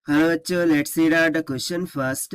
Hello, bachcho, let's read out the question first.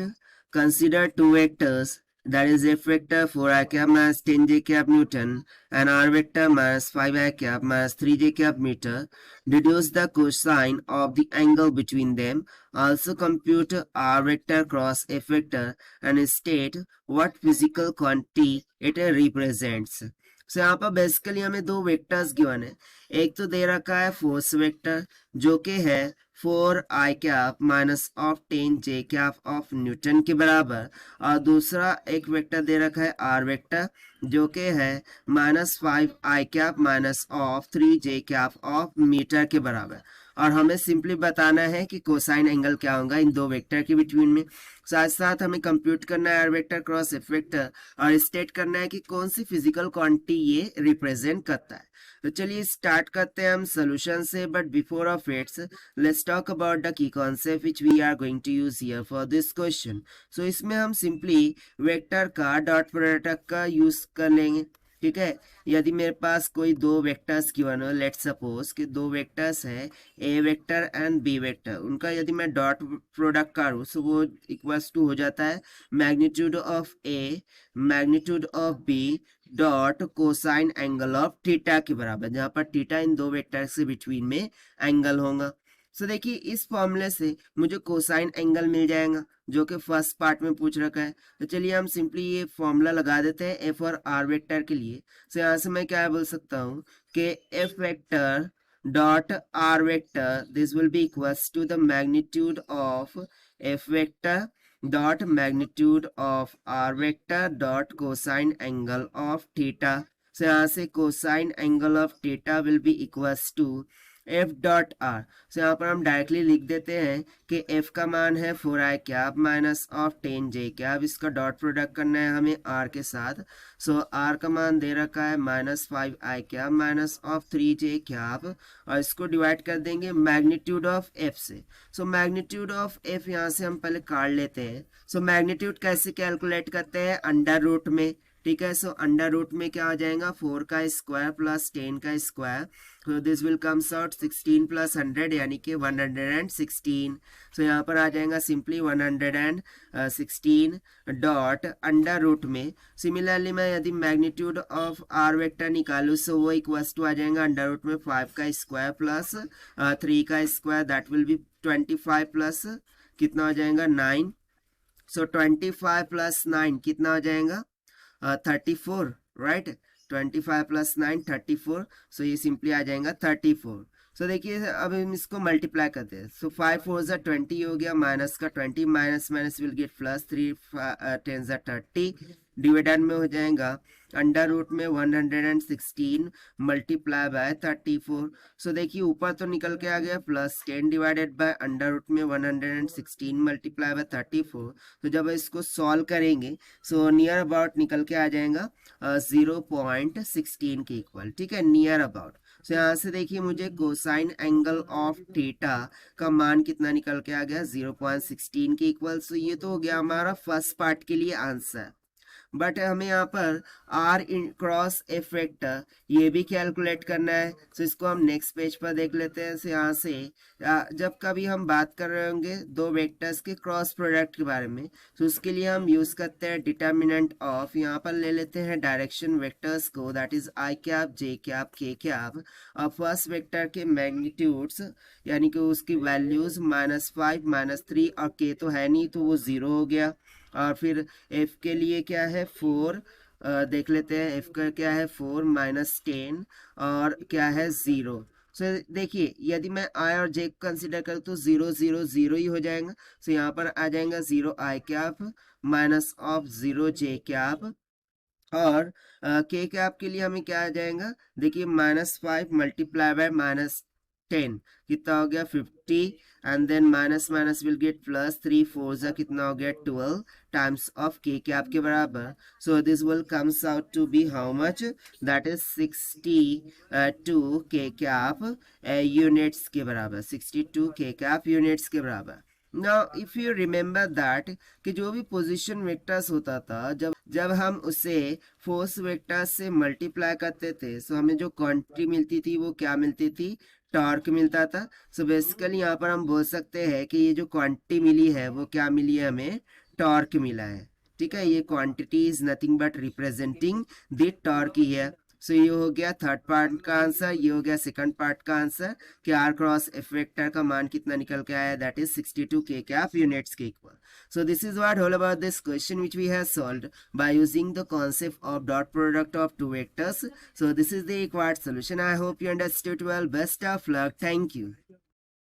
Consider two vectors, that is F vector 4i cap minus 10j cap Newton and R vector minus 5i cap minus 3j cap meter. Deduce the cosine of the angle between them. Also compute R vector cross F vector and state what physical quantity it represents. So यहाँ पर basically हमें दो vectors given है. एक तो दे रखा है force vector जो कि है 4i cap minus of 10j cap of Newton के बराबर, और दूसरा एक वेक्टर दे रखा है आर वेक्टर जो कि है -5i cap minus of 3j cap of metre के बराबर. और हमें सिंपली बताना है कि कोसाइन एंगल क्या होगा इन दो वेक्टर के बिटवीन में. साथ साथ हमें कंप्यूट करना है r vector cross f vector और स्टेट करना है कि कौन सी फिजिकल क्वांटिटी ये रिप्रेजेंट करता है. तो चलिए स्टार्ट करते हैं हम सोल्यूशन से. But before of its let's talk about the key concept which we are going to use here for this question. So इसमें हम सिंपली वेक्टर का डॉट प्रोडक्ट का यूज कर लेंगे. ठीक है, यदि मेरे पास कोई दो वेक्टर्स गिवन हो, लेट्स सपोज कि दो वेक्टर्स है A vector and B vector, उनका यदि मैं डॉट प्रोडक्ट करूँ तो वो इक्वल्स टू हो जाता है magnitude of a magnitude of b dot cosine angle of theta के बराबर, जहां पर थीटा इन दो वेक्टर्स के बिटवीन में एंगल होगा. सो देखिए इस फॉर्मूले से मुझे कोसाइन एंगल मिल जाएगा जो कि फर्स्ट पार्ट में पूछ रखा है. तो चलिए हम सिंपली ये फॉर्मूला लगा देते हैं एफ और आर वेक्टर के लिए. सो यहाँ से मैं क्या बोल सकता हूँ कि f vector dot r vector this will be equals to the magnitude of f vector dot magnitude of r vector dot cosine angle of theta. So यहाँ से cosine angle of theta will be equals to f dot R. So यहाँ पर हम directly लिख देते हैं कि f का मान है 4i cap minus of 10j cap. इसका डॉट प्रोडक्ट करना है हमें r के साथ. सो r का मान दे रखा है -5i cap minus of 3j cap और इसको डिवाइड कर देंगे मैग्नीट्यूड ऑफ f से. सो मैग्नीट्यूड ऑफ f यहाँ से हम पहले काट लेते हैं. सो मैग्नीट्यूड कैसे कैलकुलेट करते हैं अंडर रूट में. ठीक है, सो अंडर रूट में क्या हो जाएगा 4 का स्क्वायर प्लस 10 का square. So this will comes out 16 plus 100 यानी कि 116. So यहाँ पर आ जाएगा सिंपली 116 डॉट अंडर रूट में. सिमिलरली मैं यदि मैग्नीट्यूड ऑफ आर वेक्टर निकालूँ सो वो इक्वल्स टू आ जाएगा अंडर रूट में 5 का स्क्वायर प्लस 3 का square, that will be 25 plus कितना हो जाएगा 9. सो 25 प्लस 9 कितना हो जाएगा 34, राइट. 25 प्लस 9 34. सो ये सिंपली आ जाएगा 34. सो देखिए अब हम इसको मल्टीप्लाई करते हैं. सो 5 4 ज़ा 20 हो गया, माइनस का 20 minus minus will get plus 3 10 ज़ा 30. डिवाइडेड में हो जाएगा अंडर रूट में 116 मल्टीप्लाई बाय 34. सो देखिए ऊपर तो निकल के आ गया plus 10 divided by under root में 116 मल्टीप्लाई बाय 34. तो जब इसको सॉल्व करेंगे सो नियर अबाउट निकल के आ जाएगा 0.16 के इक्वल. ठीक है, नियर अबाउट. सो यहाँ से देखिए मुझे कोसाइन एंगल ऑफ थीटा का मान कितना निकल के आ गया 0.16 के इक्वल. सो ये तो हो गया हमारा फर्स्ट पार्ट के लिए आंसर. बट हमें यहाँ पर r in cross f vector ये भी कैलकुलेट करना है. सो इसको हम नेक्स्ट पेज पर देख लेते हैं. सो यहाँ से जब कभी हम बात कर रहे होंगे दो वेक्टर्स के क्रॉस प्रोडक्ट के बारे में, तो उसके लिए हम यूज करते हैं डिटर्मिनेंट ऑफ. यहाँ पर ले लेते हैं डायरेक्शन वेक्टर्स को, that is I cap J cap के कैप. और फर्स्ट वेक्टर के मैग्नीट्यूड्स यानी कि उसकी वैल्यूज -5 -3 और के तो है नहीं तो वो 0 हो गया. और फिर f के लिए क्या है 4, देख लेते हैं f का क्या है 4 माइनस 10 और क्या है 0. सो देखिए यदि मैं i और j को कंसिडर करूँ तो 0 0 0 ही हो जाएगा. सो यहाँ पर आ जाएगा 0 i cap minus of 0 j cap. और k कैप के लिए हमें क्या आ जाएगा देखिए -5 मल्टीप्लाई बाय -10 कितना हो गया 50. And then minus minus will get plus 3 4 ज़ा कितना हो गया 12 टाइम्स ऑफ के कैप के बराबर. So this will comes out to be how much, that is 62 के कैप यूनिट्स के बराबर. 62 के कैप यूनिट्स के बराबर. Now if you remember that कि जो भी पोजीशन वेक्टर्स होता था जब हम उसे फोर्स वेक्टर से मल्टीप्लाई करते थे सो हमें जो क्वांटिटी मिलती थी वो क्या मिलती थी टॉर्क मिलता था। सो बेसिकली यहाँ पर हम बोल सकते हैं कि ये जो क्वांटिटी मिली है वो क्या मिली है, हमें टॉर्क मिला है। ठीक है, ये quantity is nothing but representing the torque ही है। सो ये हो गया थर्ड पार्ट का आंसर, ये हो गया सेकंड पार्ट का आंसर कि आर क्रॉस एफ वेक्टर का मान कितना निकल के आया, that is 62 k cap units के equal. So this is what all about this question which we have solved by using the concept of dot product of two vectors. So this is the required solution. I hope you understood well. Best of luck. Thank you.